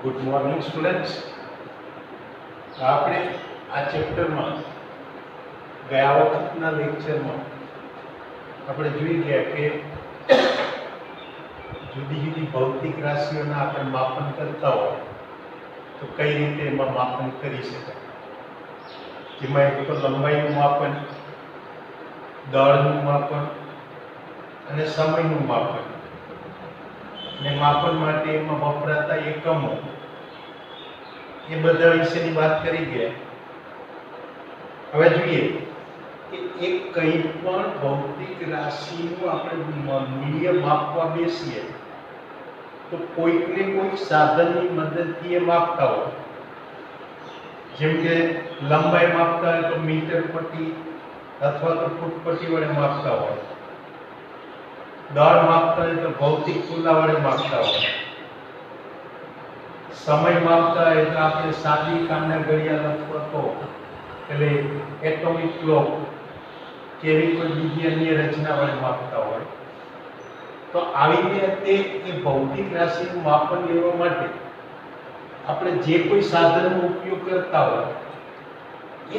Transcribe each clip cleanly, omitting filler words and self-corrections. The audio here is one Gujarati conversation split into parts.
Good morning students. આપણે આ ચેપ્ટરમાં ગયા વખતના લેક્ચરમાં આપણે જોઈ ગયા કે જુદી જુદી ભૌતિક રાશિઓના આપણે માપન કરતા હોય તો કઈ રીતે એમાં માપન કરી શકાય. જેમાં એક તો લંબાઈનું માપન, દળનું માપન અને સમયનું માપન, અને માપન માટે એમાં વપરાતા એકમો, એ બધા વિશેની વાત કરી ગયા. હવે જોઈએ કે એક કંઈ પણ ભૌતિક રાશિનું આપણે મૂલ્ય માપવા બેસીએ તો કોઈક ને કોઈક સાધનની મદદથી એ માપતા હોય. જેમ કે લંબાઈ માપતા હોય તો મીટર પટ્ટી અથવા તો ફૂટ પટ્ટી વડે માપતા હોય. દળ માપતા હોય તો ભૌતિક પુલ્લા વડે માપતા હોય. સમય માપતા હોય તો આપણે સાદી કામના ઘડિયાળ અથવા તો એટલે એટોમિક ક્લોક કે એવી કોઈ બીજી અન્ય રચના વડે માપતા હોય. તો આવી રીતે એ ભૌતિક રાશિનું માપન લેવા માટે આપણે જે કોઈ સાધનનો ઉપયોગ કરતા હોય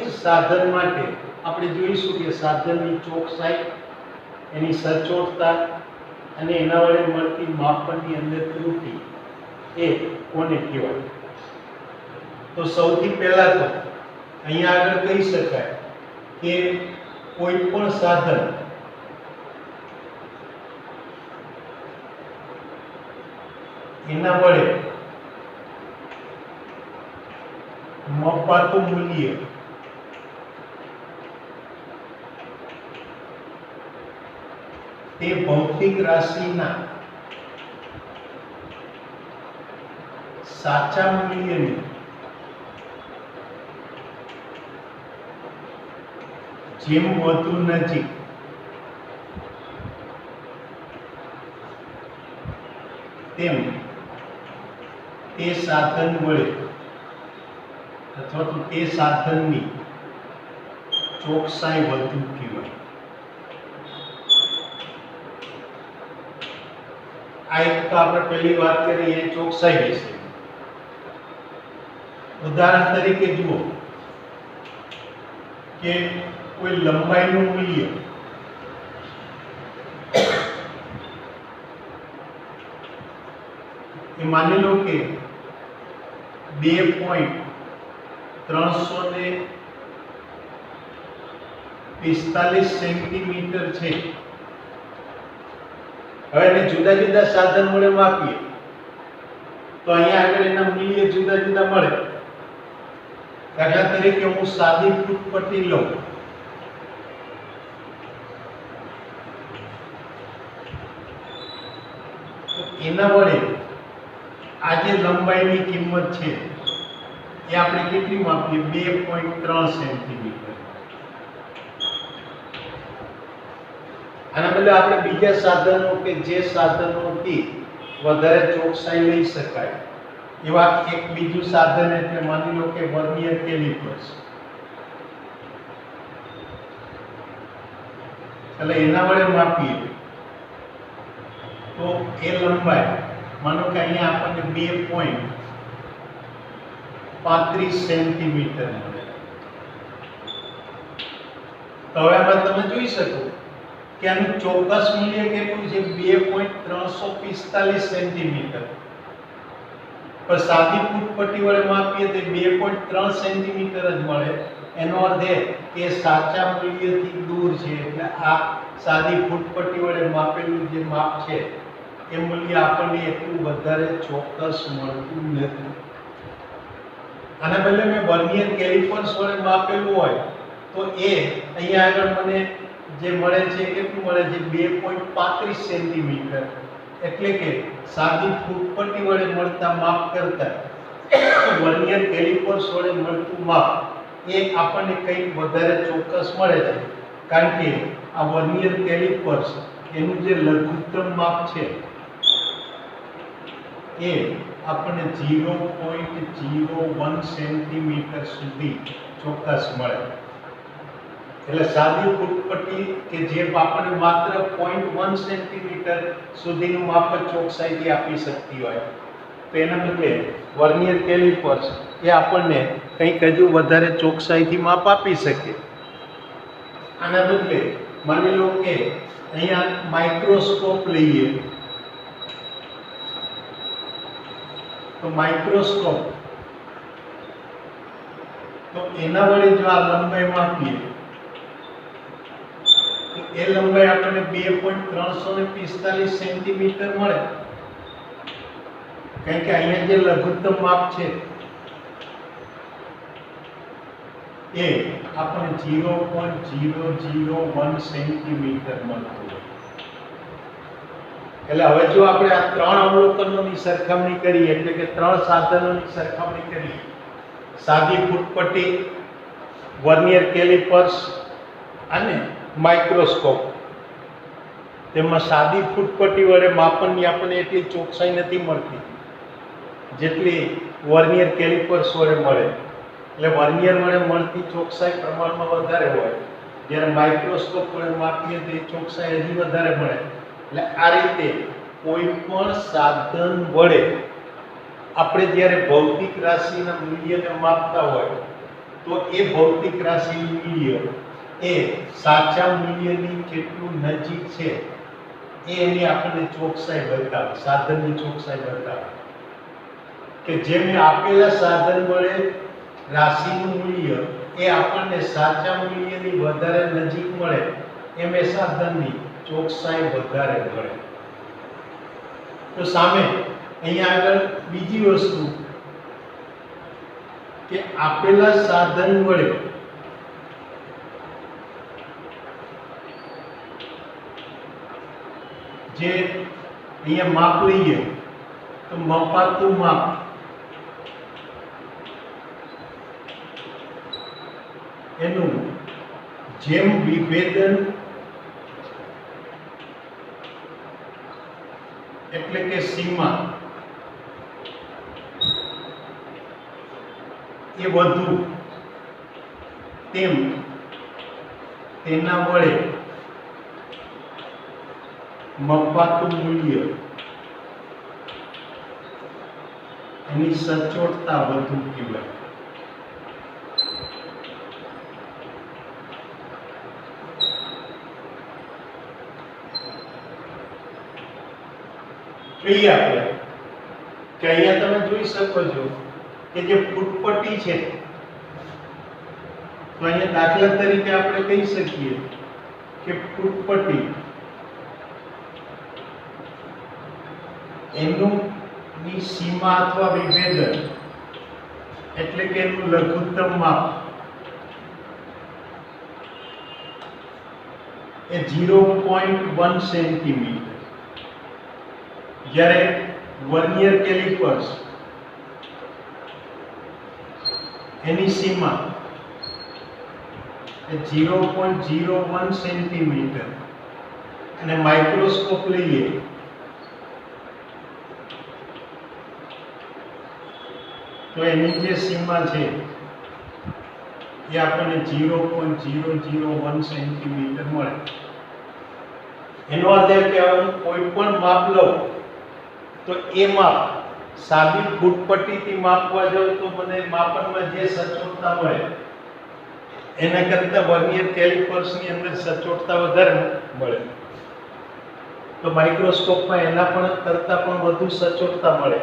એ સાધન માટે આપણે જોઈશું કે સાધનની ચોકસાઈ, એની સચોટતા અને એના વડે મળતી માપનની અંદર ત્રુટિ એ કોને કહેવાય. તો સૌથી પહેલા તો અહીંયા આગળ કહી શકાય કે કોઈ પણ સાધન એના વડે મપાતું મૂલ્ય તે ભૌતિક રાશિના સાચા મૂલ્યની જેમ વધુ નજીક તેમ તે સાધન વડે અથવા તો તે સાધનની ચોકસાઈ વધુ કહેવાય. આ એક તો આપણે પહેલી વાત કરી એ ચોકસાઈ વિશે. ઉદાહરણ તરીકે જુઓ કે કોઈ લંબાઈનું મૂલ્ય એ માની લો કે 2.345 સેન્ટીમીટર છે. હવે એને જુદા જુદા સાધન વડે માપીએ તો અહીંયા આગળ એના મૂલ્ય જુદા જુદા મળે. દાખલા તરીકે હું સાદી ફૂટ પટ્ટી લઉં તો એના વડે આ જે લંબાઈની કિંમત છે એ આપણે કેટલી માપીએ? 2.3 સેન્ટીમીટર. આના બદલે આપણે બીજા સાધનો કે જે સાધનોથી વધારે ચોકસાઈ લઈ શકાય એવા એક બીજું સાધન એટલે માની લો કે વર્નિયર કેલિપર્સ. એટલે એના વડે માપીએ તો એ લંબાઈ માનો કે અહીંયા આપણને 2.35 સેન્ટીમીટર મળે. તો હવે આમાં તમે જોઈ શકો કે આનું ચોક્કસ મૂલ્ય કેટલું છે? 2.345 સેન્ટીમીટર. પણ સાદી ફૂટ પટ્ટી વડે માપીએ તો 2.3 સેન્ટીમીટર જ મળે. એનો અર્થ એ કે સાચા મૂલ્યથી દૂર છે. એટલે આ સાદી ફૂટ પટ્ટી વડે માપેલું જે માપ છે એ મૂલ્ય આપણને એટલું વધારે ચોક્કસ મળતું નથી. આના બદલે મેં વર્નિયર કેલિપર્સ વડે માપેલું હોય તો એ અહીંયા આગળ મને જે મળે છે કેટલું મળે છે? 2.35 સેન્ટીમીટર. એટલે કે સાદી ફૂટ પટ્ટી વડે મળતા માપ કરતા વર્નિયર કેલિપર્સ વડે મળતું માપ એ આપણને કંઈક વધારે ચોક્કસ મળે છે. કારણ કે આ વર્નિયર કેલિપર્સ એનું જે લઘુત્તમ માપ છે એ આપણને 0.01 સેન્ટીમીટર સુધી ચોક્કસ મળે. એટલે સાદી ફૂટ પટ્ટી કે જે આપણને માત્ર 0.1 સેન્ટીમીટર સુધીનું માપ ચોકસાઈથી આપી શકતી હોય તો એના બદલે વર્નિયર કેલિપર્સ એ આપણને કંઈક હજુ વધારે ચોકસાઈથી માપ આપી શકે. આના બદલે માની લો કે અહીંયા માઇક્રોસ્કોપ લઈએ, તો માઇક્રોસ્કોપ તો એના વડે જો આ લંબાઈ માપીએ તો એ લંબાઈ આપણને 2.345 સેન્ટીમીટર મળે. કારણ કે અહીંયા જે લઘુત્તમ માપ છે એ આપણને 0.001 સેન્ટીમીટર મળતું હોય. એટલે હવે જો આપણે આ ત્રણ અવલોકનોની સરખામણી કરીએ, એટલે કે ત્રણ સાધનોની સરખામણી કરીએ, સાદી ફૂટપટ્ટી, વર્નિયર કેલિપર્સ અને માઇક્રોસ્કોપ, તેમાં સાદી ફૂટપટ્ટી વડે માપનની આપણને એટલી ચોકસાઈ નથી મળતી જેટલી વર્નિયર કેલિપર્સ વડે મળે. એટલે વર્નિયર વડે મળતી ચોકસાઈ પ્રમાણમાં વધારે હોય, જ્યારે માઇક્રોસ્કોપ વડે માપીએ તો એ ચોકસાઈ હજી વધારે મળે. એટલે આ રીતે કોઈ પણ સાધન વડે આપણે જ્યારે ભૌતિક રાશિના મૂલ્યને માપતા હોય તો એ ભૌતિક રાશિનું મૂલ્ય એ સાચા મૂલ્યની કેટલું નજીક છે એની આપણને ચોકસાઈ બતાવે, સાધનની ચોકસાઈ બતાવે. કે જે મેં આપેલા સાધન વડે રાશિનું મૂલ્ય એ આપણને સાચા મૂલ્યની વધારે નજીક મળે એમ એ સાધનની ચોકસાઈ વધારે મળે. તો સામે અહીંયા આગળ બીજી વસ્તુ કે આપેલા સાધન વડે જે અહીંયા માપ લઈએ તો મપાતું માપ એનું જેમ વિભેદન એટલે કે સીમા એ વધુ તેમ તેના વડે મપાતું મૂલ્ય એની સચોટતા વધુ કહેવાય. જોઈએ આપણે કે અહીંયા તમે જોઈ શકો છો કે જે ફૂટપટ્ટી છે, તો અહીંયા દાખલા તરીકે આપણે કહી શકીએ કે ફૂટપટ્ટી એનું ની સીમા અથવા વિભેદન એટલે કે એનું લઘુત્તમ માપ એ 0.1 સેન્ટીમીટર, જ્યારે વર્નિયર કેલિપર્સ એની સીમા એ 0.01 સેન્ટીમીટર, અને માઇક્રોસ્કોપ લઈએ તો એની જે સીમા છે એ આપણને 0.001 સેન્ટીમીટર મળે. એનો અર્થ એ કે હું કોઈ પણ માપ લઉં તો એ માપ સાદી ફૂટપટ્ટીથી માપવા જાઉં તો મને માપનમાં જે સચોટતા મળે એના કરતાં વર્નિયર કેલિપર્સની અંદર સચોટતા વધારે મળે. તો માઇક્રોસ્કોપમાં એના પણ કરતાં પણ વધુ સચોટતા મળે.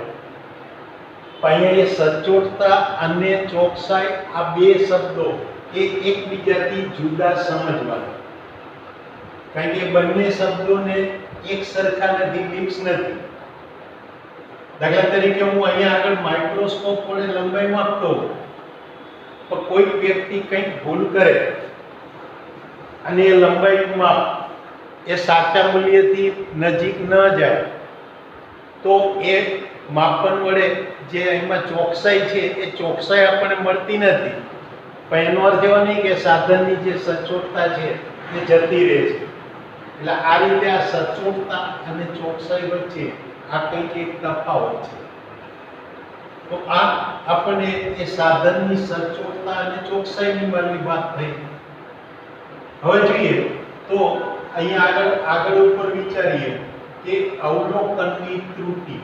અહીંયા એ સચોટતા અને ચોકસાઈ આ બે શબ્દો એ એકબીજાથી જુદા સમજવાના, કારણ કે બંને શબ્દોને એક સરખા નથી, મિક્સ નથી. દાખલા તરીકે હું અહીંયા આગળ માઇક્રોસ્કોપ વડે લંબાઈ માપતો તો કોઈ વ્યક્તિ કંઈક ભૂલ કરે અને એ લંબાઈનું માપ એ સાચા મૂલ્યથી નજીક ન જાય તો એ માપન વડે જે એમાં ચોકસાઈ છે એ ચોકસાઈ આપણને મળતી નથી. પણ એનો અર્થ એવો નહીં કે સાધનની જે સચોટતા છે એ જતી રહે છે. એટલે આ રીતે આ સચોટતા અને ચોકસાઈ વચ્ચે આ કંઈક એક તફાવત છે. તો આ આપણને એ સાધનની સચોટતા અને ચોકસાઈની માની વાત થઈ. હવે જોઈએ તો અહીંયા આગળ ઉપર વિચારીએ કે અવલોકનની ત્રુટિ.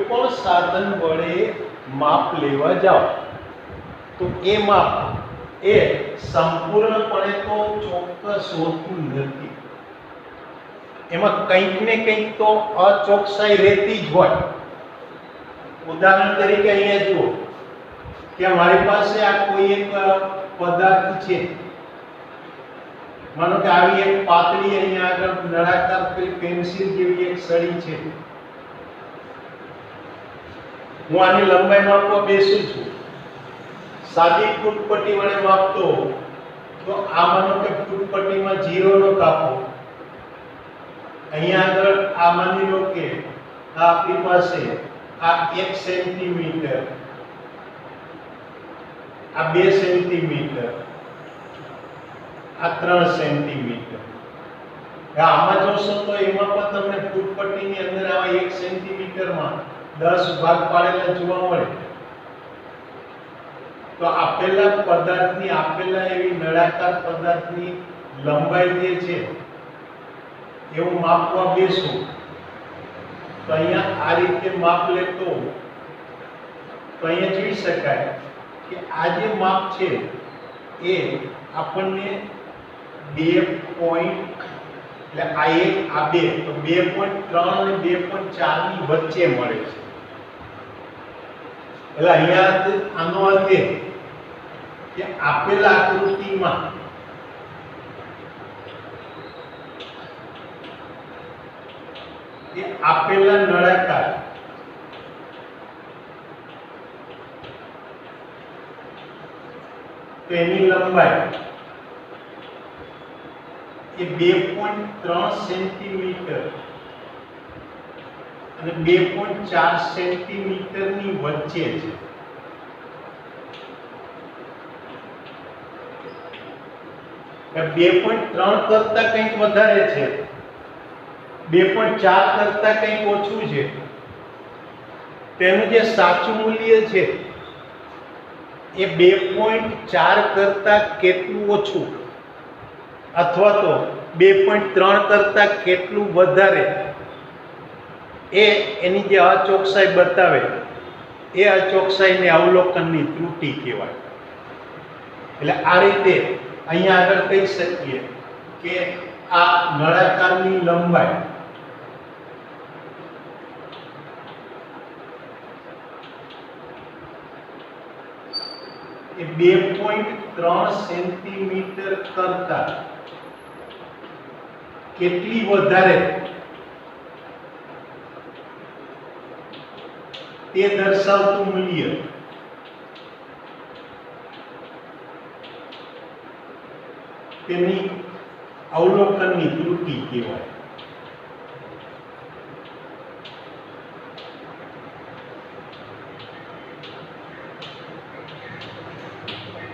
પણ સાધન વડે માપ લેવા જાઓ તો એ માપ એ સંપૂર્ણપણે તો ચોક્કસ હોતું નથી, એમાં કંઈક ને કંઈક તો અચોકસાઈ રહેતી જ હોય. ઉદાહરણ તરીકે અહીંયા જુઓ કે મારી પાસે આ કોઈ એક પદાર્થ છે, માનો કે આવી એક પાતળી અહીંયા આગળ નળાકાર પેન્સિલ જેવી એક સળી છે. હું આની લંબાઈ માપવા બેસું છું, સાદી ફૂટપટ્ટી વડે માપતો તો આ માનો કે ફૂટપટ્ટીમાં 0 નો કાપો, અહીંયા આગળ આ માની લો કે આ આપણી પાસે આ 1 સેન્ટીમીટર, આ 2 સેન્ટીમીટર, આ 3 સેન્ટીમીટર. આમાં જોશો તો એમાં પણ તમને ફૂટપટ્ટીની અંદર આવા 1 સેન્ટીમીટરમાં 10 ભાગ પાડેલા જોવા મળે. તો આપેલા પદાર્થની, આપેલા એવી નળાકાર પદાર્થની લંબાઈ જે છે એવું માપવા બેસું તો અહીંયા આ રીતે માપ લેતો તો અહીંયા જોઈ શકાય કે આ જે માપ છે એ આપણને 2 પોઈન્ટ, એટલે આ 1 આ 2 તો 2.3 અને 2.4 ની વચ્ચે મળે છે. એટલે અહીંયા આનો અર્થ એ કે આપેલા આકૃતિમાં આપેલા નળાકાર તો એની લંબાઈ એ 2.3 સેન્ટીમીટર અને 2.4 સેન્ટીમીટર ની વચ્ચે છે. કે 2.3 કરતા કંઈક વધારે છે, 2.4 કરતા કંઈક ઓછું છે, તેનું જે સાચું મૂલ્ય છે એ 2.4 કરતા કેટલું ઓછું અથવા તો 2.3 કરતા કેટલું વધારે એ એની જે અચોકસાઈ બતાવે એ અચોકસાઈને અવલોકનની ત્રુટિ કહેવાય. એટલે આ રીતે અહીંયા આગળ કહી શકીએ કે આ નળાકારની લંબાઈ એ 2.3 સેન્ટીમીટર કરતા કેટલી વધારે તે દર્શાવતું મૂલ્ય તેની અવલોકનની ત્રુટિ કહેવાય.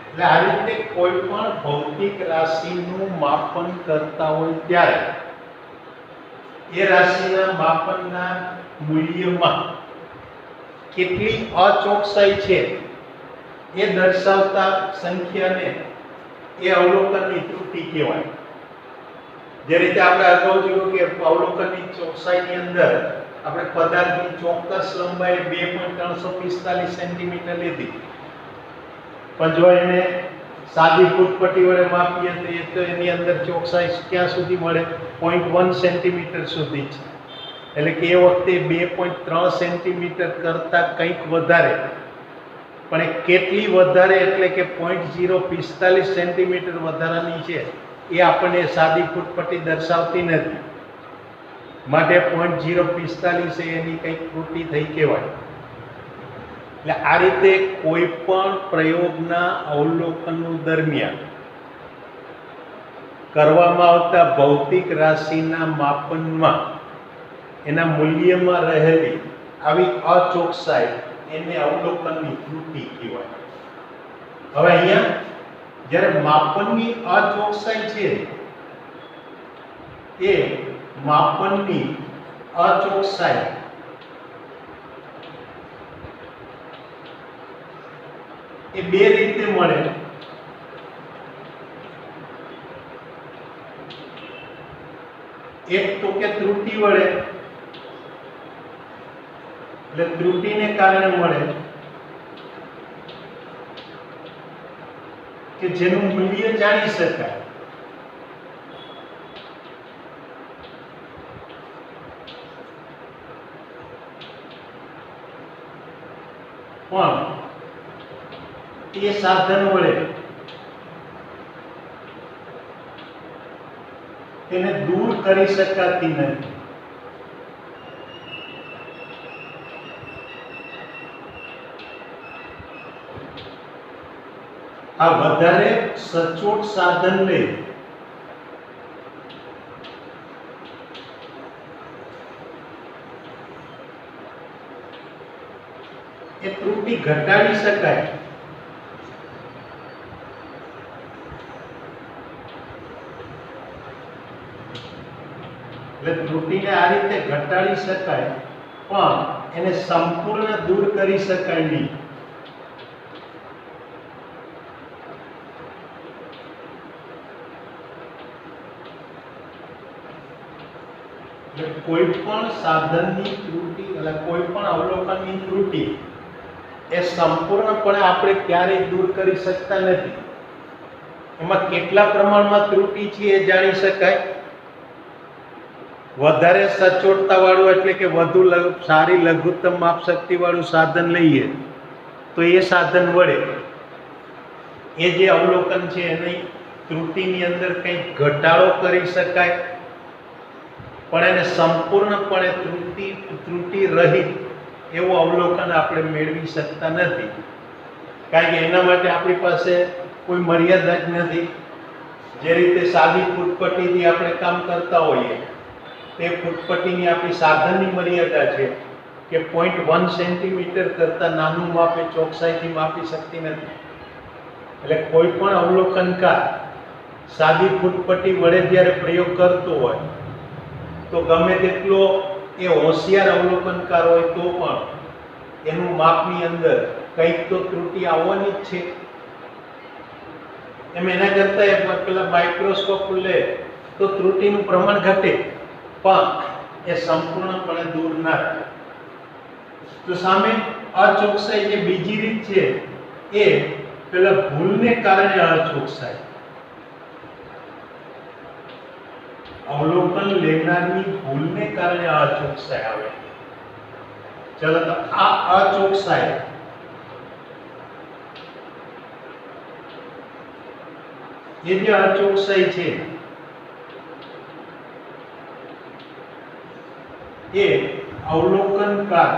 એટલે આ રીતે કોઈ પણ ભૌતિક રાશિનું માપન કરતા હોય ત્યારે એ રાશિના માપનના મૂલ્યમાં કેટલી અચોકસાઈ છે એ દર્શાવતા સંખ્યાને એ અવલોકનની ત્રુટિ કહેવાય. જે રીતે આપણે અગાઉ જોયું કે અવલોકનની ચોકસાઈની અંદર આપણે પદાર્થની ચોક્કસ લંબાઈ 2.345 સેન્ટીમીટર લીધી, પણ જો એને સાદી ફૂટપટ્ટી વડે માપીએ તો એની અંદર ચોકસાઈ ક્યાં સુધી મળે? 0.1 સેન્ટીમીટર સુધી છે. એટલે કે એ વખતે 2.3 સેન્ટીમીટર કરતાં કંઈક વધારે, પણ એ કેટલી વધારે એટલે કે 0.045 સેન્ટીમીટર વધારાની છે એ આપણને સાદી ફૂટપટ્ટી દર્શાવતી નથી, માટે 0.045 એની કંઈક ત્રુટિ થઈ કહેવાય. એટલે આ રીતે કોઈ પણ પ્રયોગના અવલોકનો દરમિયાન કરવામાં આવતા ભૌતિક રાશિના માપનમાં એના મૂલ્યમાં રહેલી આવી અચોકસાઈ એને અવલોકનની ત્રુટિ કહેવાય. હવે અહીંયા જ્યારે માપનની અચોકસાઈ છે એ માપનની અચોકસાઈ એ બે રીતે મળે. એક તો કે ત્રુટિ વડે એટલે ત્રુટિને કારણે મળે કે જેનું મૂલ્ય જાણી શકાય, પણ એ સાધન વડે તેને દૂર કરી શકાતી નથી. આ વધારે સચોટ સાધન લે એ ત્રુટિ ઘટાડી શકાય. એટલે ત્રુટિને આ રીતે ઘટાડી શકાય, પણ એને સંપૂર્ણ દૂર કરી શકાય નહીં. કોઈ પણ સાધનની ત્રુટિ એટલે કોઈ પણ અવલોકનની ત્રુટિ એ સંપૂર્ણપણે આપણે ક્યારેય દૂર કરી શકતા નથી. એમાં કેટલા પ્રમાણમાં ત્રુટિ છે એ જાણી શકાય. વધારે સચોટતા વાળું એટલે કે વધુ સારી લઘુત્તમ માપશક્તિ વાળું સાધન લઈએ તો એ સાધન વડે એ જે અવલોકન છે એની ત્રુટિની અંદર કંઈક ઘટાડો કરી શકાય, પણ એને સંપૂર્ણપણે ત્રુટિ રહિત એવું અવલોકન આપણે મેળવી શકતા નથી. કારણ કે એના માટે આપણી પાસે કોઈ મર્યાદા જ નથી. જે રીતે સાદી ફૂટપટ્ટીથી આપણે કામ કરતા હોઈએ તે ફૂટપટ્ટીની આપણી સાધનની મર્યાદા છે કે 0.1 સેન્ટીમીટર કરતાં નાનું માપ એ ચોકસાઈથી માપી શકતી નથી. એટલે કોઈ પણ અવલોકનકાર સાદી ફૂટપટ્ટી વડે જ્યારે પ્રયોગ કરતો હોય તો ગમે તેટલો એ હોશિયાર અવલોકનકાર હોય તો પણ એનું માપની અંદર કંઈક તો ત્રુટિ આવવાની જ છે. એમ એના કરતાં પેલા માઇક્રોસ્કોપ લે તો ત્રુટિનું પ્રમાણ ઘટે, પણ એ સંપૂર્ણપણે દૂર ના થાય. તો સામે અચોકસાઈ જે બીજી રીત છે એ પેલા ભૂલને કારણે અચોકસાઈ. અવલોકન લેનારની ભૂલને કારણે અચોકસાઈ આવે. ચલો તો આ અચોકસાઈ એ જે અચોકસાઈ છે એ અવલોકનકાર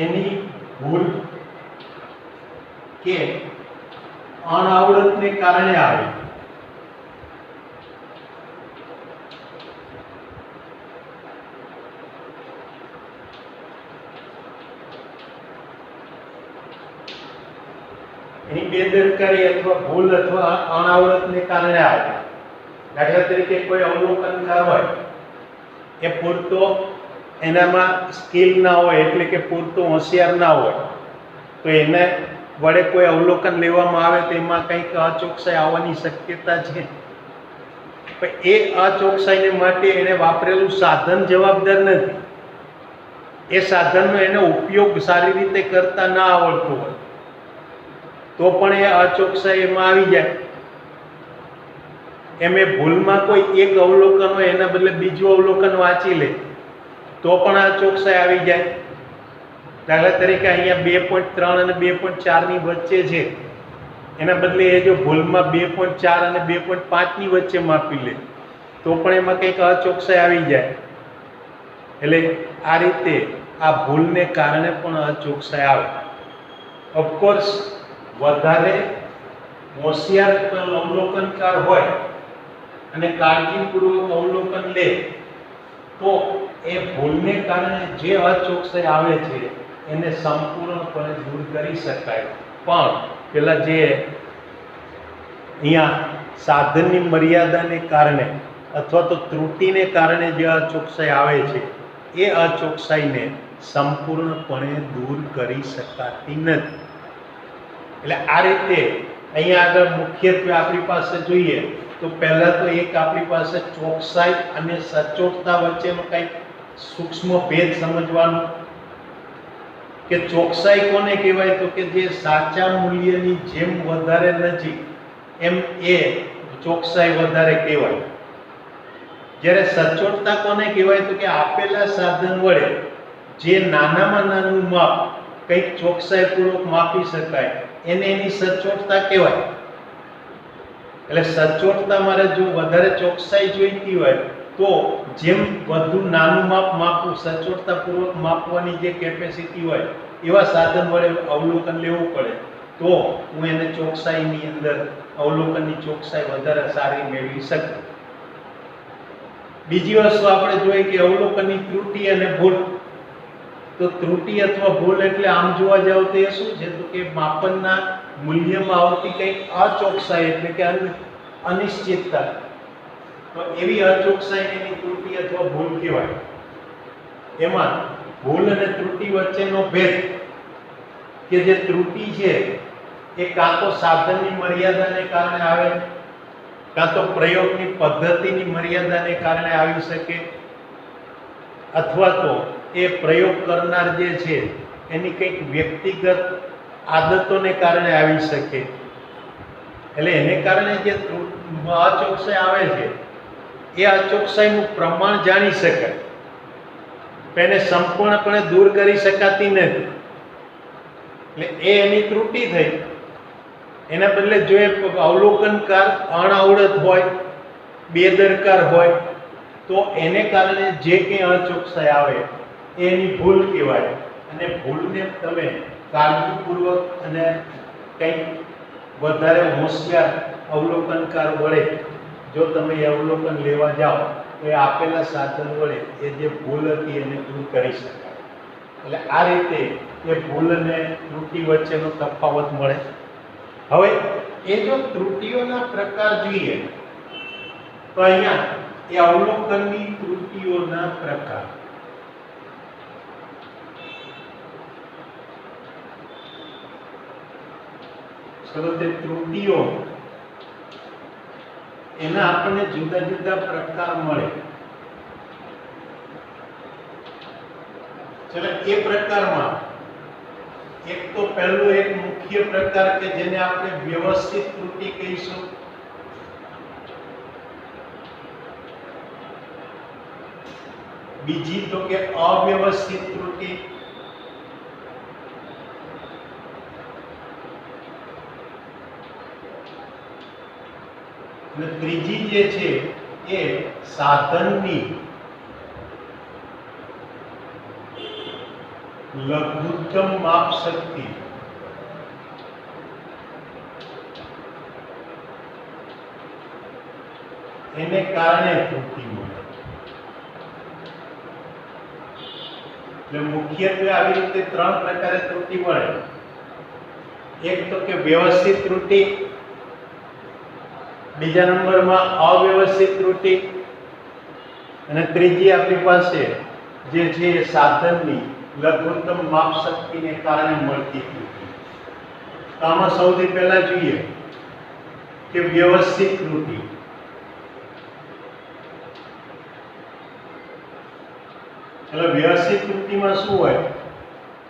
એની ભૂલ કે અનાવડતને કારણે આવે. એની બેદરકારી અથવા ભૂલ અથવા અનાવડતને કારણે આવે. દાખલા તરીકે કોઈ અવલોકનકાર હોય એ પૂરતો એનામાં સ્કિલ ના હોય એટલે કે પૂરતો હોશિયાર ના હોય તો એને વડે કોઈ અવલોકન લેવામાં આવે તો એમાં કંઈક અચોકસાઈ આવવાની શક્યતા છે. પણ એ અચોકસાઈને માટે એને વાપરેલું સાધન જવાબદાર નથી. એ સાધનનો એને ઉપયોગ સારી રીતે કરતા ના આવડતો હોય તો પણ એ અચોકસાઈ એમાં આવી જાય. એમ એ ભૂલમાં કોઈ એક અવલોકન હોય એના બદલે બીજું અવલોકન વાંચી લે તો પણ અચોકસાઈ આવી જાય. દાખલા તરીકે અહીંયા 2.3 અને 2.4 ની વચ્ચે છે, એના બદલે એ જો ભૂલમાં 2.4 અને 2.5 ની વચ્ચે માપી લે તો પણ એમાં કંઈક અચોકસાઈ આવી જાય. એટલે આ રીતે આ ભૂલને કારણે પણ અચોકસાઈ આવે. ઓફકોર્સ વધારે હોશિયાર અવલોકનકાર હોય અને કાળજીપૂર્વક અવલોકન લે તો એ ભૂલને કારણે જે અચોકસાઈ આવે છે એને સંપૂર્ણપણે દૂર કરી શકાય. પણ પેલા જે અહીંયા સાધનની મર્યાદાને કારણે અથવા તો ત્રુટિને કારણે જે અચોકસાઈ આવે છે એ અચોકસાઈને સંપૂર્ણપણે દૂર કરી શકાતી નથી. એટલે આ રીતે અહીંયા આગળ મુખ્યત્વે આપણી પાસે જોઈએ તો તો પહેલા તો એક આપણી પાસે ચોકસાઈ અને સચોટતા વચ્ચેનો કંઈક સૂક્ષ્મ ભેદ સમજવાનો કે ચોકસાઈ કોને કહેવાય તો કે જે સાચા મૂલ્યની જેમ વધારે નજીક એમ એ ચોકસાઈ વધારે કહેવાય. જ્યારે સચોટતા કોને કહેવાય તો કે આપેલા સાધન વડે જે નાનામાં નાનું માપ કંઈક ચોકસાઈપૂર્વક માપી શકાય એને એની સચોટતા કહેવાય. એટલે સચોટતા મારે જો વધારે ચોકસાઈ જોઈતી હોય તો જેમ વધુ નાનું માપ માપવું સચોટતાપૂર્વક માપવાની જે કેપેસિટી હોય એવા સાધન વડે અવલોકન લેવું પડે તો હું એને ચોકસાઈની અંદર અવલોકનની ચોકસાઈ વધારે સારી મેળવી શકું. બીજી વસ્તુ આપણે જોઈએ કે અવલોકનની ત્રુટિ અને ભૂલ. તો ત્રુટિ અથવા ભૂલ એટલે આમ જોવા જાવ તો એ શું છે તો કે માપનના મૂલ્યમાં આવતી કંઈક અચોકસાઈ એટલે કે અનિશ્ચિતતા. તો એવી અચોકસાઈની ત્રુટિ અથવા ભૂલ કહેવાય. એમાં ભૂલ અને ત્રુટિ વચ્ચેનો ભેદ કે જે ત્રુટિ છે એ કાં તો સાધનની મર્યાદાને કારણે આવે કાં તો પ્રયોગની પદ્ધતિની મર્યાદાને કારણે આવી શકે અથવા તો એ પ્રયોગ કરનાર જે છે એની કંઈક વ્યક્તિગત આદતોને કારણે આવી શકે. એટલે એને કારણે જે અચોકસાઈ આવે છે એ અચોકસાઈનું પ્રમાણ જાણી શકાય એને સંપૂર્ણપણે દૂર કરી શકાતી નથી. એટલે એ એની ત્રુટિ થઈ. એના બદલે જો એ અવલોકનકાર અણઆવડત હોય બેદરકાર હોય તો એને કારણે જે કંઈ અચોકસાઈ આવે એની ભૂલ કહેવાય. અને ભૂલને તમે કાળજીપૂર્વક અને કંઈક વધારે હોશિયાર અવલોકનકાર વડે જો તમે એ અવલોકન લેવા જાઓ તો એ આપેલા સાધન વડે એ જે ભૂલ હતી એને દૂર કરી શકાય. એટલે આ રીતે એ ભૂલ અને ત્રુટિ વચ્ચેનો તફાવત મળે. હવે એ જો ત્રુટિઓના પ્રકાર જોઈએ તો અહીંયા એ અવલોકનની ત્રુટિઓના પ્રકાર. ચલો તે ત્રુટિઓ એના આપણને જુદા જુદા પ્રકાર મળે. ચલો એ પ્રકારમાં એક તો પહેલું એક મુખ્ય પ્રકાર કે જેને આપણે વ્યવસ્થિત ત્રુટિ કહીશું. બીજી તો કે અવ્યવસ્થિત ત્રુટિ. અને ત્રીજી જે છે એ સાધનની લઘુત્તમ માપ શક્તિ. એને કારણે ત્રુટિ મળે. એટલે મુખ્યત્વે આવી રીતે ત્રણ પ્રકારે ત્રુટિ મળે. એક તો કે વ્યવસ્થિત ત્રુટિ, બીજા નંબરમાં અવ્યવસ્થિત ત્રુટિ અને ત્રીજી આપણી પાસે જે છે સાધનની લઘુત્તમ માપ શક્તિને કારણે મળતી ત્રુટિ. આમાં સૌથી પહેલા જોઈએ કે વ્યવસ્થિત ત્રુટિ. એટલે વ્યવસ્થિત ત્રુટિમાં શું હોય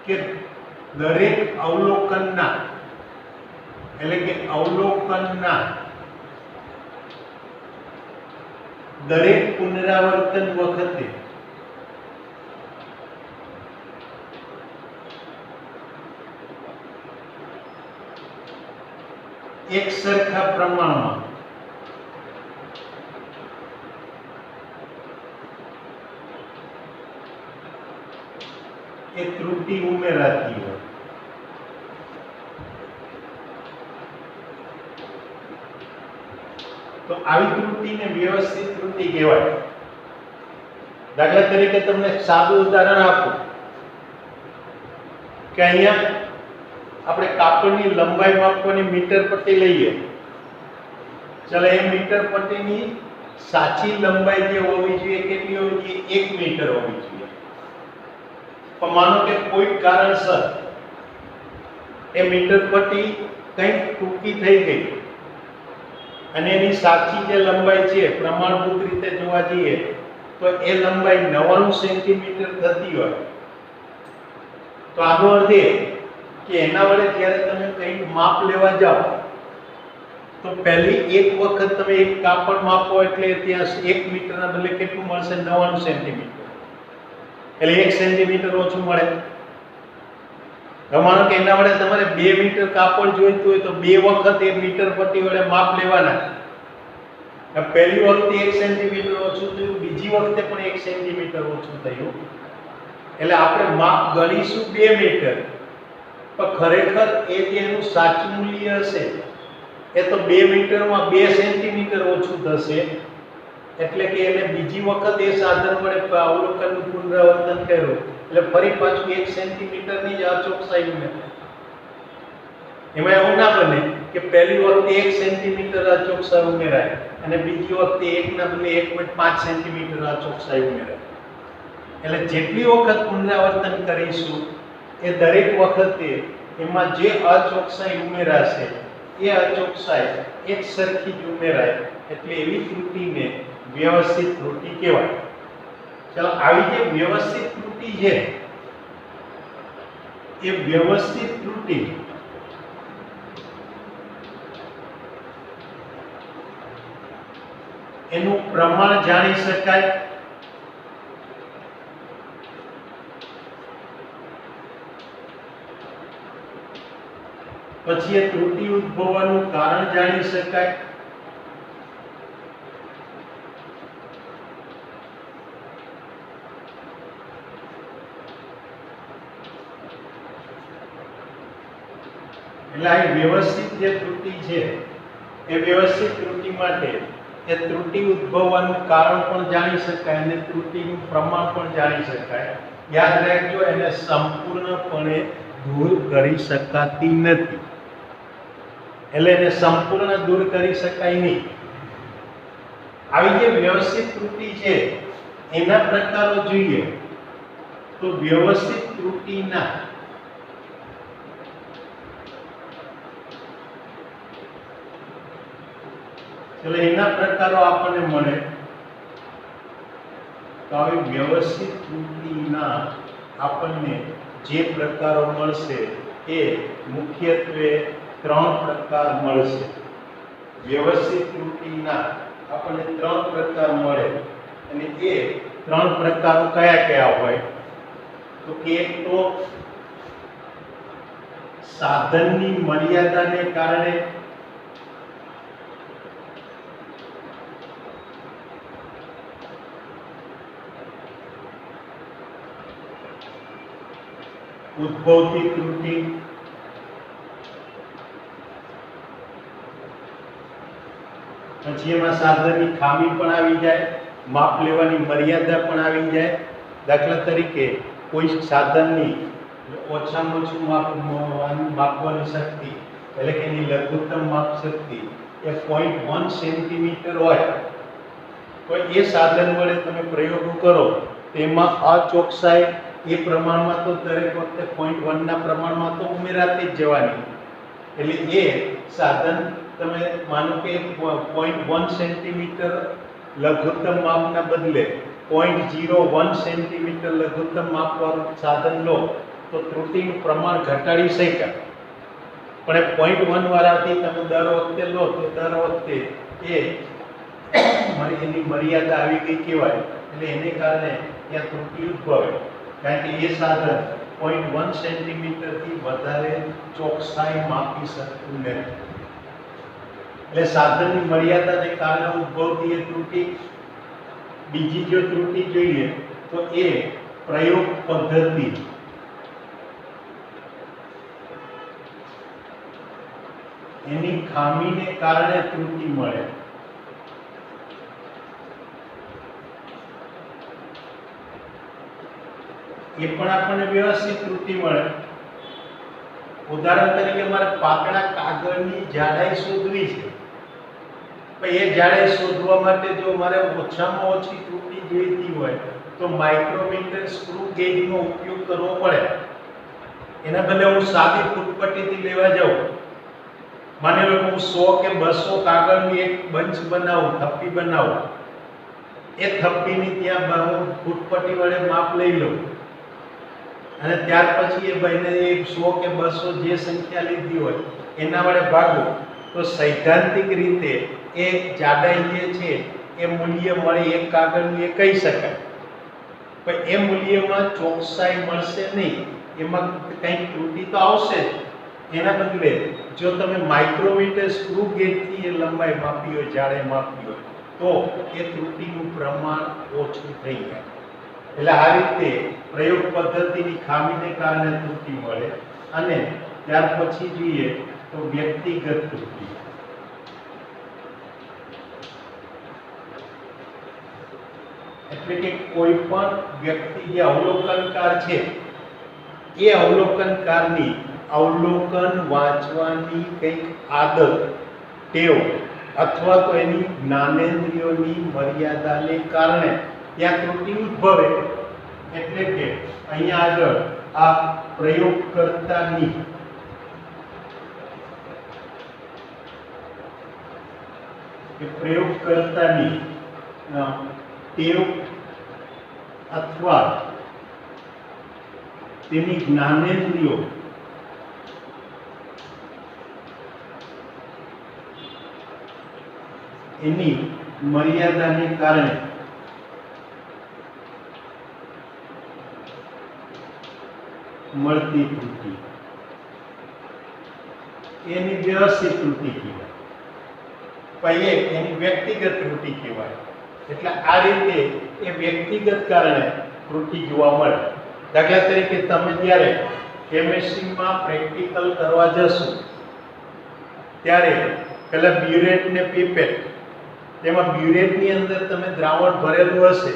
કે દરેક અવલોકનના એટલે કે અવલોકનના દરેક પુનરાવર્તન વખતે એક સરખા પ્રમાણમાં એ ત્રુટિ ઉમેરાતી હોય. તો આવી ત્રુટિને વ્યવસ્થિત ત્રુટિ કહેવાય. દાખલા તરીકે તમને એક સાદું ઉદાહરણ આપું કે અહીંયા આપણે કાપડની લંબાઈ માપવાની મીટર પટ્ટી લઈએ. ચાલો એ મીટર પટ્ટીની સાચી લંબાઈ જે હોવી જોઈએ કેટલી હોવી જોઈએ 1 મીટર હોવી જોઈએ. પણ માનો કે કોઈ કારણસર એ મીટર પટ્ટી કંઈક ટૂંકી થઈ ગઈ અને એની સાચી જે લંબાઈ છે પ્રમાણભૂત રીતે જોવા જઈએ તો એ લંબાઈ 99 સેન્ટીમીટર થતી હોય તો આનો અર્થ એ કે એના વડે જ્યારે તમે કંઈક માપ લેવા જાઓ તો પહેલી એક વખત તમે એક કાપડ માપો એટલે ત્યાં 1 મીટરના બદલે કેટલું મળશે 99 સેન્ટીમીટર એટલે 1 સેન્ટીમીટર ઓછું મળે. માનો કે એના વડે તમારે 2 મીટર કાપડ જોઈતું હોય તો 2 વખત એ મીટર પટ્ટી વડે માપ લેવાના. પહેલી વખતે 1 સેન્ટીમીટર ઓછું થયું, બીજી વખતે પણ 1 સેન્ટીમીટર ઓછું થયું એટલે આપણે માપ ગણીશું 2 મીટર પણ ખરેખર એ જે એનું સાચું મૂલ્ય હશે એ તો 2 મીટરમાં 2 સેન્ટીમીટર ઓછું થશે એટલે કે એને બીજી વખત એ સાધન વડે અવલોકનનું પુનરાવર્તન કર્યું એટલે ફરી પાછું 1 સેન્ટીમીટરની જ અચોકસાઈ ઉમેરાય. એમાં એવું ના બને કે પહેલી વખતે 1 સેન્ટીમીટર અચોકસાઈ ઉમેરાય અને બીજી વખતે 1 ના બદલે 1.5 સેન્ટીમીટર અચોકસાઈ ઉમેરાય. એટલે જેટલી વખત પુનરાવર્તન કરીશું એ દરેક વખતે એમાં જે અચોકસાઈ ઉમેરાશે એ અચોકસાઈ એક સરખી જ ઉમેરાય એટલે એવી ત્રુટિને વ્યવસ્થિત ત્રુટિ કહેવાય. ચાલો આવી જે વ્યવસ્થિત ત્રુટિ છે એ વ્યવસ્થિત ત્રુટિ એનું પ્રમાણ જાણી શકાય. પછી એ ત્રુટિ ઉદ્ભવવાનું કારણ જાણી શકાય. એટલે આ વ્યવસ્થિત જે ત્રુટિ છે એ વ્યવસ્થિત ત્રુટિ માટે એ ત્રુટિ ઉદ્ભવવાનું કારણ પણ જાણી શકાય અને ત્રુટિનું પ્રમાણ પણ જાણી શકાય. યાદ રાખજો એને સંપૂર્ણપણે દૂર કરી શકાતી નથી એટલે એને સંપૂર્ણ દૂર કરી શકાય નહીં. આવી જે વ્યવસ્થિત ત્રુટિ છે એના પ્રકારો જોઈએ તો વ્યવસ્થિત ત્રુટિના એટલે એના પ્રકારો આપણને મળે તો આવી વ્યવસ્થિત ત્રુટિના આપણને જે પ્રકારો મળશે એ મુખ્યત્વે 3 પ્રકાર મળશે. વ્યવસ્થિત ત્રુટિના આપણને 3 પ્રકાર મળે અને એ 3 પ્રકારો કયા કયા હોય તો કે એક તો સાધનની મર્યાદાને કારણે, ઉદ્ભવતી ત્રુટિ, પછી એમાં સાધનની ખામી પણ આવી જાય, માપ લેવાની મર્યાદા પણ આવી જાય. દાખલા તરીકે કોઈ સાધનની ઓછામાં ઓછું માપવાની શક્તિ એટલે કે એની લઘુત્તમ માપ શક્તિ એ 0.1 સેન્ટીમીટર હોય તો એ સાધન વડે તમે પ્રયોગો કરો તેમાં અચોકસાઈ એ પ્રમાણમાં તો દરેક વખતે 0.1 ના પ્રમાણમાં તો ઉમેરાતી જ જવાની. એટલે એ સાધન તમે માનો કે 0.1 સેન્ટીમીટર લઘુત્તમ માપના બદલે 0.01 સેન્ટીમીટર લઘુત્તમ માપવાળું સાધન લો તો ત્રુટિનું પ્રમાણ ઘટાડી શકાય. પણ એ 0.1 વાળાથી તમે દર વખતે લો તો દર વખતે એની મર્યાદા આવી ગઈ કહેવાય. એટલે એને કારણે ત્યાં ત્રુટિ ઉદ્ભવે કારણ કે એ સાધન 0.1 સેન્ટીમીટરથી વધારે ચોકસાઈ માપી શકતું નથી. એટલે સાધનની મર્યાદાને કારણે ઉદ્ભવતી એ ત્રુટિ. બીજી જો ત્રુટિ જોઈએ તો એ પ્રયોગ પદ્ધતિ, એની ખામીને કારણે ત્રુટિ મળે. એ પણ આપણને વ્યવસ્થિત ત્રુટિ મળે. ઉદાહરણ તરીકે મારે પાતળા કાગળની જાડાઈ શોધવી છે પણ એ જાડાઈ શોધવા માટે જો મારે ઓછામાં ઓછી ત્રુટિ જોઈતી હોય તો માઇક્રોમીટર સ્ક્રૂ ગેજનો ઉપયોગ કરવો પડે. એના બદલે હું સાદી ફૂટપટ્ટીથી લેવા જાઉં માની લો કે હું 100 કે 200 કાગળની એક બંચ બનાવું, થપ્પી બનાવું, એ થપ્પીની ત્યાં હું ફૂટપટ્ટી વડે માપ લઈ લઉં અને ત્યાર પછી એ ભાઈને એ 100 કે 200 જે સંખ્યા લીધી હોય એના વડે ભાગું તો સૈદ્ધાંતિક રીતે એ જાડાઈ જે છે એ મૂલ્ય મળે એક કાગળનું એ કહી શકાય, પણ એ મૂલ્યમાં ચોકસાઈ મળશે નહીં, એમાં કંઈક ત્રુટિ તો આવશે જ. એના બદલે જો તમે માઇક્રોમીટર સ્ક્રૂ ગેજથી એ લંબાઈ માપી હોય, જાડાઈ માપી હોય તો એ ત્રુટિનું પ્રમાણ ઓછું થઈ જાય. એટલે આ રીતે પ્રયોગ પદ્ધતિની ખામીને કારણે ત્રુટિ મળે. અને ત્યાર પછી જોઈએ તો વ્યક્તિગત ત્રુટિ. એટલે કે કોઈ પણ વ્યક્તિ જે અવલોકનકાર છે એ અવલોકનકારની અવલોકન વાંચવાની કંઈક આદત, ટેવ અથવા તો એની જ્ઞાનેન્દ્રિયોની મર્યાદાને કારણે ત્યાં ત્રુટિ ઉદ્ભવે. એટલે કે અહીંયા આગળ આ પ્રયોગકર્તાની ટેવ અથવા તેની જ્ઞાનેન્દ્રિયો એની મર્યાદાને કારણે મળતી ત્રુટિ એની વ્યવસ્થિત ત્રુટિ કહેવાય, પછી એની વ્યક્તિગત ત્રુટિ કહેવાય. એટલે આ રીતે એ વ્યક્તિગત કારણે ત્રુટિ જોવા મળે. દાખલા તરીકે તમે જ્યારે કેમિસ્ટ્રીમાં પ્રેક્ટિકલ કરવા જશો ત્યારે પેલા બ્યુરેટ ને પીપેટ, તેમાં બ્યુરેટની અંદર તમે દ્રાવણ ભરેલું હશે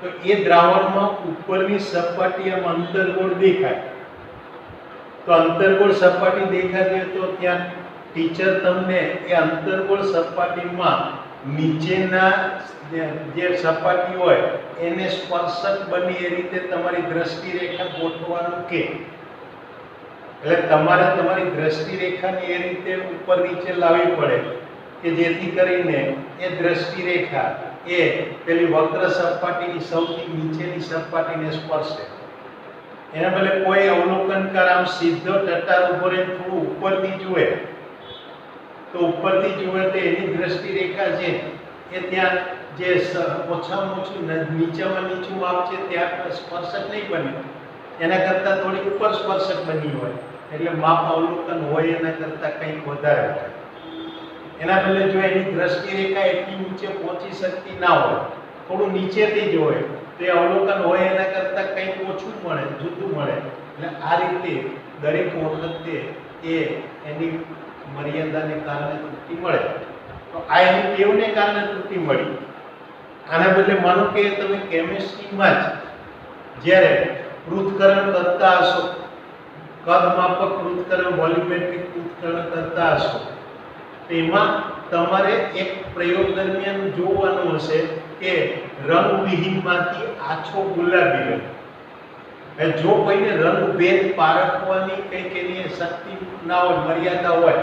તો એ દ્રાવણમાં ઉપરની સપાટી આમ અંતર્ગોળ દેખાય. તો અંતર્ગોળ સપાટી દેખાતી હોય તો ત્યાં ટીચર તમને એ અંતર્ગોળ સપાટીમાં નીચેના જે સપાટી હોય એને સ્પર્શક બની એ રીતે તમારી દ્રષ્ટિ રેખા ગોઠવવાનું કે. એટલે તમારે તમારી દ્રષ્ટિ રેખાને એ રીતે ઉપર નીચે લાવવી પડે કે જેથી કરીને એ દ્રષ્ટિ રેખા એ પેલી વક્ર સપાટીની સૌથી નીચેની સપાટીને સ્પર્શે. એના બદલે કોઈ અવલોકનકાર આમ સીધો ટટ્ટાર ઉભો રહે થોડું ઉપરથી જુએ તો ઉપરથી જુએ તો એની દ્રષ્ટિ રેખા છે એ ત્યાં જે ઓછામાં ઓછું નીચેમાં નીચું માપ છે ત્યાં સ્પર્શક નહીં બને, એના કરતાં થોડી ઉપર સ્પર્શક બની હોય એટલે માપ અવલોકન હોય એના કરતાં કંઈક વધારે હોય. એના બદલે જો એની દ્રષ્ટિ રેખા એટલી ઊંચે પહોંચી શકતી ના હોય, થોડું નીચેથી જ હોય તો એ અવલોકન હોય એના કરતાં કંઈક ઓછું મળે, જુદું મળે. એટલે આ રીતે દરેક વખતે એ એની મર્યાદાને કારણે ત્રુટિ મળે. તો આ એની ટેવને કારણે ત્રુટિ મળી. આના બદલે માનો કે તમે કેમિસ્ટ્રીમાં જ જ્યારે પૃથ્થકરણ કરતા હશો, કદ માપક પૃથ્થકરણ, વોલ્યુમેટ્રિક પૃથ્થકરણ કરતા હશો, તેમાં તમારે એક પ્રયોગ દરમિયાન જોવાનું હશે કે રંગવિહીનમાંથી આછો ગુલાબી રંગ. જો કોઈને રંગભેદ પારખવાની કંઈક એની શક્તિ ના હોય, મર્યાદા હોય,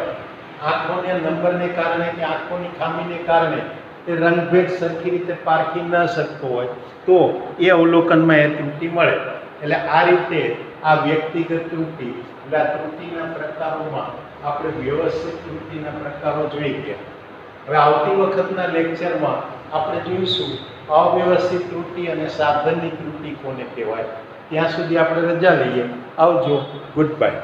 આંખોના નંબરને કારણે કે આંખોની ખામીને કારણે એ રંગભેદ સરખી રીતે પારખી ન શકતો હોય તો એ અવલોકનમાં એ ત્રુટિ મળે. એટલે આ રીતે આ વ્યક્તિગત ત્રુટિ, એટલે આ ત્રુટિના પ્રકારોમાં આપણે વ્યવસ્થિત ત્રુટિના પ્રકારો જોઈ ગયા. હવે આવતી વખતના લેક્ચરમાં આપણે જોઈશું અવ્યવસ્થિત ત્રુટિ અને સાધનની ત્રુટિ કોને કહેવાય. ત્યાં સુધી આપણે રજા લઈએ. આવજો. Good bye.